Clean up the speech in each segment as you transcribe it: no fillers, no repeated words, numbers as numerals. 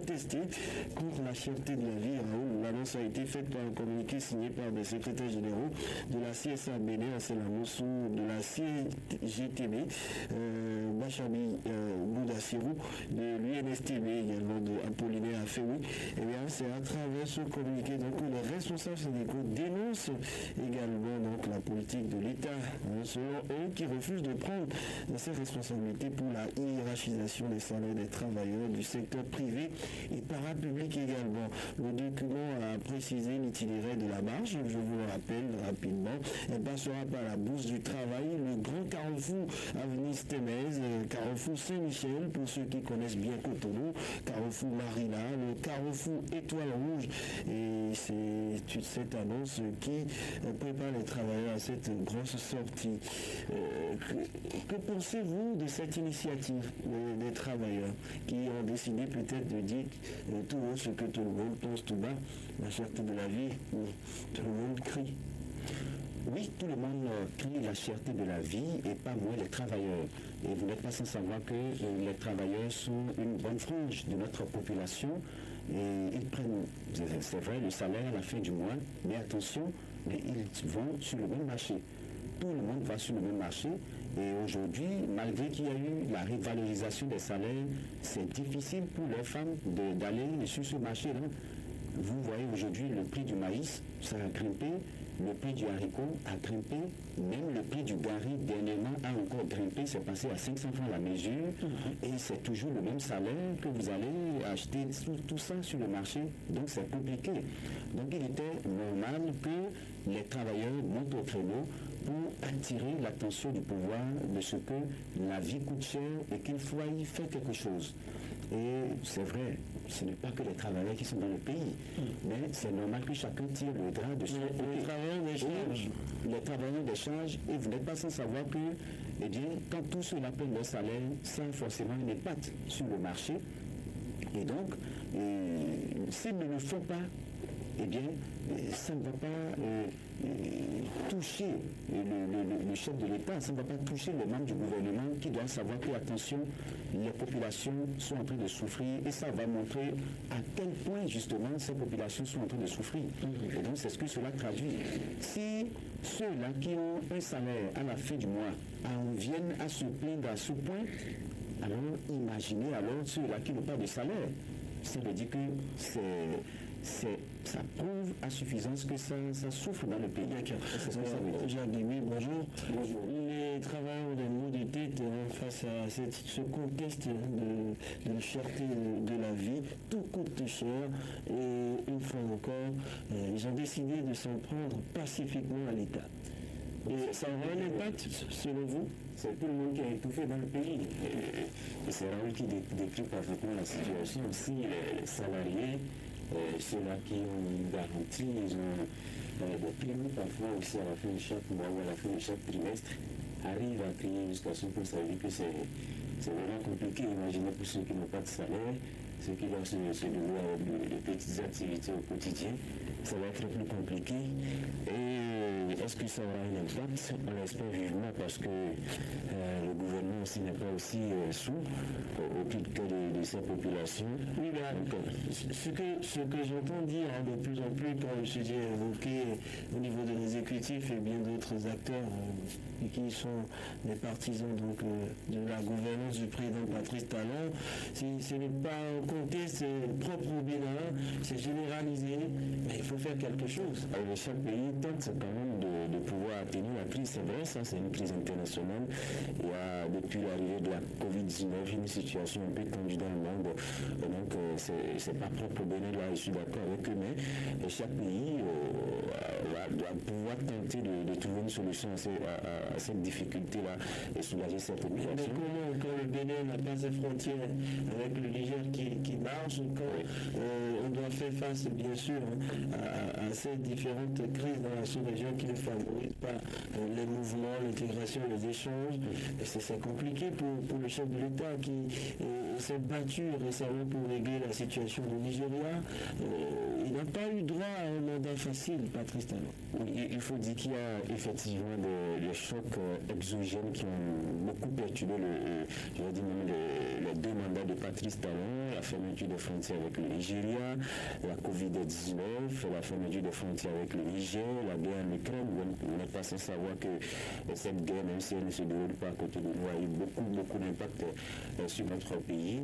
protester contre la cherté de la vie. Raoul, l'annonce a été faite par un communiqué signé par des secrétaires généraux de la CSA Bénin, Selamoussou, de la CGTB, Bachabi Boudassirou, de l'UNSTB également, de Apollinaire Afeoui. Et bien c'est à travers ce communiqué donc, que les responsables syndicaux dénoncent également donc, la politique de l'État, selon eux, qui refusent de prendre ses responsabilités pour la hiérarchisation des salaires des travailleurs du secteur privé et parapublic également. Le document a précisé l'itinéraire de la marche, je vous le rappelle rapidement. Elle passera par la Bourse du Travail, le grand carrefour avenue Stémez, carrefour Saint-Michel pour ceux qui connaissent bien Cotonou, carrefour Marina, le carrefour Étoile Rouge. Et c'est cette annonce qui prépare les travailleurs à cette grosse sortie. Que pensez-vous de cette initiative des travailleurs qui ont décidé peut-être de dire tout haut ce que tout le monde pense tout bas, la cherté de la vie, tout le monde crie? Oui, tout le monde crie la cherté de la vie et pas moins les travailleurs. Et vous n'êtes pas sans savoir que les travailleurs sont une bonne frange de notre population et ils prennent, c'est vrai, le salaire à la fin du mois, mais attention, mais ils vont sur le même marché. Tout le monde va sur le même marché et aujourd'hui, malgré qu'il y a eu la revalorisation des salaires, c'est difficile pour les femmes d'aller sur ce marché-là. Vous voyez aujourd'hui le prix du maïs, ça a grimpé, le prix du haricot a grimpé, même le prix du gari dernièrement a encore grimpé, c'est passé à 500 francs la mesure, et c'est toujours le même salaire que vous allez acheter tout ça sur le marché, donc c'est compliqué. Donc il était normal que les travailleurs montent au créneau pour attirer l'attention du pouvoir de ce que la vie coûte cher et qu'il faut y faire quelque chose. Et c'est vrai, ce n'est pas que les travailleurs qui sont dans le pays, mais c'est normal que chacun tire le drap de son côté. Les travailleurs des charges. Les travailleurs des charges, et vous n'êtes pas sans savoir que, eh bien, quand tous ceux-là prennent leur salaire, ça a forcément une impact sur le marché. Et donc, s'ils ne le font pas, eh bien, ça ne va pas toucher le chef de l'État, ça ne va pas toucher les membres du gouvernement qui doivent savoir que, attention, les populations sont en train de souffrir et ça va montrer à quel point, justement, ces populations sont en train de souffrir. Et donc, c'est ce que cela traduit. Si ceux-là qui ont un salaire à la fin du mois en viennent à se plaindre à ce point, alors imaginez alors ceux-là qui n'ont pas de salaire. Ça veut dire que ça prouve à suffisance que ça souffre dans le pays. C'est ce que ça veut dire. Jacques-Demy, bonjour. Bonjour. Les travailleurs ont des maux de tête face à ce contexte de la cherté de la vie. Tout coûte cher et une fois encore, ils ont décidé de s'en prendre pacifiquement à l'État. Et ça aura un impact, selon vous? C'est tout le monde qui a étouffé dans le pays. Et c'est Raoul qui décrit parfaitement la situation. Si les salariés, ceux-là qui ont une garantie, ils ont des primes parfois aussi à la fin de chaque mois ou à la fin de chaque trimestre, arrivent à payer jusqu'à ce que ça veut dire que c'est vraiment compliqué. Imaginez pour ceux qui n'ont pas de salaire, ceux qui doivent se dévouer avec de petites activités au quotidien, ça va être plus compliqué. Et est-ce que ça aura un impact? On l'espère vivement parce que le gouvernement aussi n'est pas aussi sous au plus que de sa population. Oui, mais ce que j'entends dire de plus en plus quand le sujet est évoqué au niveau de l'exécutif et bien d'autres acteurs qui sont des partisans donc, de la gouvernance du président Patrice Talon, ce n'est pas un contexte propre au Bénin, c'est généralisé, mais il faut faire quelque chose. Alors, chaque pays tente quand même de pouvoir atténuer la crise. C'est vrai, ça c'est une crise internationale. Il y a depuis l'arrivée de la Covid-19 une situation un peu tendue dans le monde. Et donc c'est pas propre au Bénin, là je suis d'accord avec eux, mais chaque pays doit pouvoir tenter de trouver une solution à cette difficulté-là et soulager cette population. Mais comment, quand le Bénin n'a pas ses frontières avec le Niger qui marche, quand on doit a fait face, bien sûr, à ces différentes crises dans la sous-région qui ne favorisent pas les mouvements, l'intégration, les échanges. C'est compliqué pour le chef de l'État qui s'est battu récemment pour régler la situation du Nigeria. Il n'a pas eu droit à un mandat facile, Patrice Talon. Il faut dire qu'il y a effectivement des chocs exogènes qui ont beaucoup perturbé les deux mandats de Patrice Talon, la fermeture des frontières avec le Nigeria, la Covid-19, la fermeture des frontières avec le Niger, la guerre en Ukraine. On n'est pas sans savoir que cette guerre, même si elle ne se déroule pas à côté de nous, a eu beaucoup d'impact sur notre pays.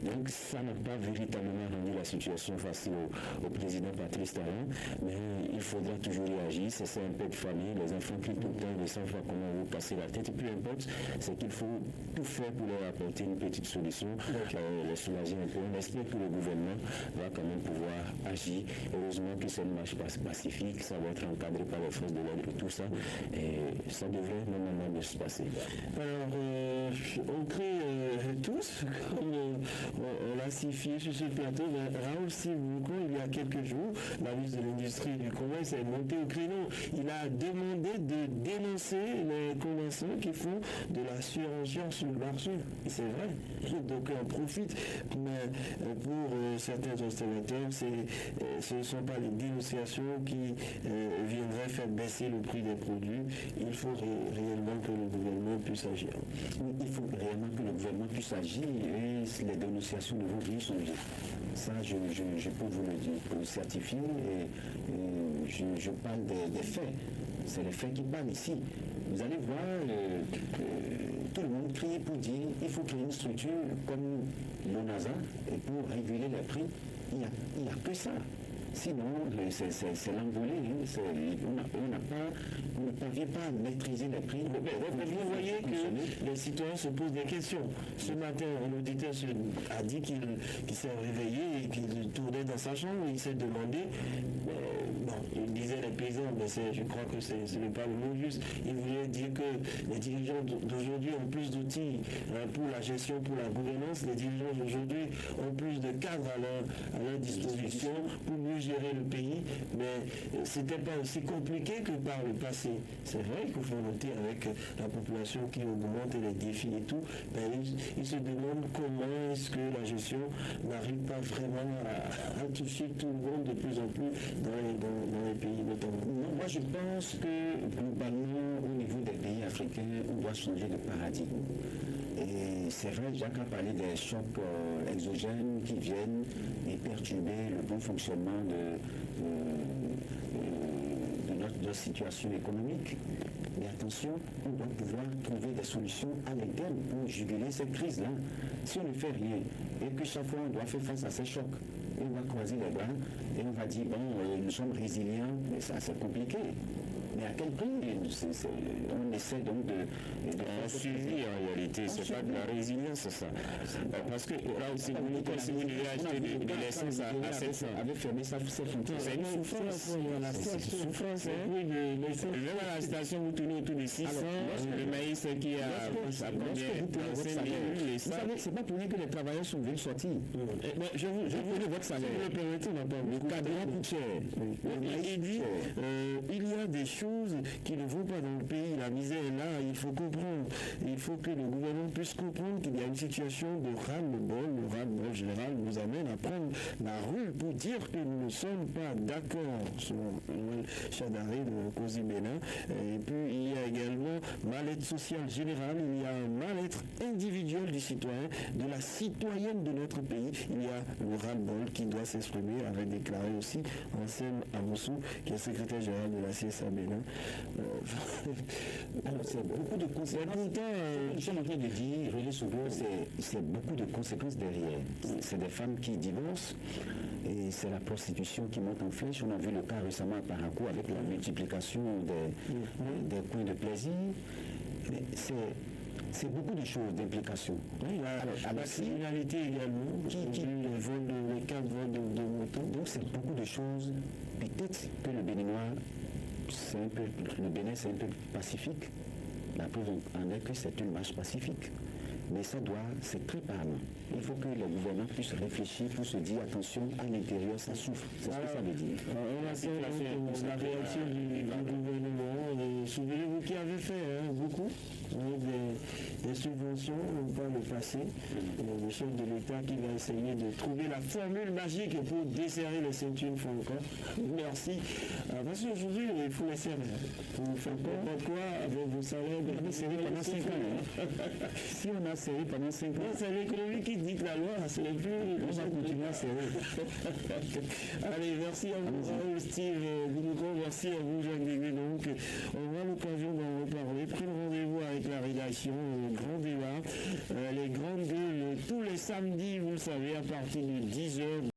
Donc ça n'a pas véritablement rendu la situation facile au président Patrice Talon, mais il faudra toujours réagir. C'est un peu de famille, les enfants crient tout le temps, ils ne savent pas comment vous passer la tête. Et peu importe, c'est qu'il faut tout faire pour leur apporter une petite solution, les soulager un peu. On espère que le gouvernement va quand même pouvoir agir. Heureusement que c'est une marche pacifique, ça va être encadré par les forces de l'ordre et tout ça. Et ça devrait normalement bien se passer. Alors, on crie tous, comme on l'a signifié sur ce plateau, Raoul Sivouko, il y a quelques jours, la ministre de l'Industrie et du Commerce est montée au créneau. Il a demandé de dénoncer les commerçants qui font de la surenchère sur le marché. C'est vrai, donc on profite, mais pour certains observateurs, ce ne sont pas les dénonciations qui viendraient faire baisser le prix des produits. Il faut réellement que le gouvernement puisse agir. Oui, il faut réellement que le gouvernement puisse agir et les dénonciations ne vont rien changer. Ça, je peux vous le dire, pour le certifier, et je parle des faits. C'est les faits qui parlent ici. Vous allez voir, tout le monde crie pour dire qu'il faut créer une structure comme l'ONASA et pour réguler les prix. Il n'y a que ça. Sinon, c'est l'envolée. On ne parvient pas à maîtriser les prix. Mais vous voyez que les citoyens se posent des questions. Ce matin, un auditeur a dit qu'il s'est réveillé et qu'il tournait dans sa chambre. Il s'est demandé, il disait les paysans, mais je crois que ce n'est pas le mot juste. Il voulait dire que les dirigeants d'aujourd'hui ont plus d'outils pour la gestion, pour la gouvernance. Les dirigeants d'aujourd'hui ont plus de cadres à leur disposition pour mieux gérer le pays, mais c'était pas aussi compliqué que par le passé. C'est vrai qu'il faut noter avec la population qui augmente et les défis et tout, ils se demandent comment est-ce que la gestion n'arrive pas vraiment à toucher tout le monde de plus en plus dans les pays notamment. Non, moi je pense que globalement au niveau des pays africains, on doit changer de paradigme. Et c'est vrai, Jacques a parlé des chocs exogènes qui viennent et perturber le bon fonctionnement de notre situation économique. Mais attention, on doit pouvoir trouver des solutions à l'interne pour juguler cette crise-là. Si on ne fait rien et que chaque fois on doit faire face à ces chocs, on va croiser les bras et on va dire, nous sommes résilients, mais ça c'est compliqué. Mais à quel prix on essaie donc de suivi en réalité, c'est pas de la résilience ça. Parce que là aussi, vous devez acheter de l'essence à 700. Avait fermé sa frontière. C'est une souffrance. C'est une souffrance. Même à la station, vous tournez autour de 600. Le maïs qui a combien? Vous savez, c'est pas pour rien que les travailleurs sont venus sortir. Je vous donne votre salaire. Le carburant coûte cher. Il dit, il y a des choses qui ne vont pas dans le pays. La misère est là, il faut comprendre. Il faut que le gouvernement puisse comprendre qu'il y a une situation de ras-le-bol. Le ras-le-bol général nous amène à prendre la rue pour dire que nous ne sommes pas d'accord, selon Noël Chadaré de Kosi Bénin. Et puis il y a également mal-être sociale générale, il y a un mal-être individuel du citoyen, de la citoyenne de notre pays. Il y a le ras-le-bol qui doit s'exprimer, avait déclaré aussi Ansem Amoussou, qui est secrétaire général de la CSA Bénin. Alors c'est beaucoup de conséquences. Je suis en train de dire, Relais Sogo, c'est beaucoup de conséquences derrière. C'est des femmes qui divorcent et c'est la prostitution qui monte en flèche. On a vu le cas récemment à Parakou avec la multiplication des points de plaisir. Mais c'est beaucoup de choses d'implication. Oui, la criminalité également, les cas de vol de motos. Donc c'est beaucoup de choses. Peut-être que le Béninois, le Bénin c'est un peu pacifique. La preuve en est que c'est une marche pacifique. mais c'est très par main. Il faut que les gouvernants puissent réfléchir, puissent se dire attention, à l'intérieur, ça souffre. C'est ce que ça veut dire. On a fait la réaction du gouvernement. Souvenez-vous qui avait fait beaucoup des subventions par le passé. Le chef de l'État qui va essayer de trouver la formule magique pour desserrer les ceintures franco. Merci. Parce qu'aujourd'hui, il faut les serrer. Vous faites quoi avec vos salaires? On a serré pendant 5 ans. Si on a serré pendant 5 ans, c'est l'économie qui dicte la loi. C'est le plus. On va continuer à serrer. Allez, merci à vous, Raoul, Steve Gounouko, merci à vous, Jacques Dégué. Donc, on aura l'occasion d'en reparler. Prenez rendez-vous avec la rédaction, le grand débat, les grandes gueules, tous les samedis, vous le savez, à partir de 10h.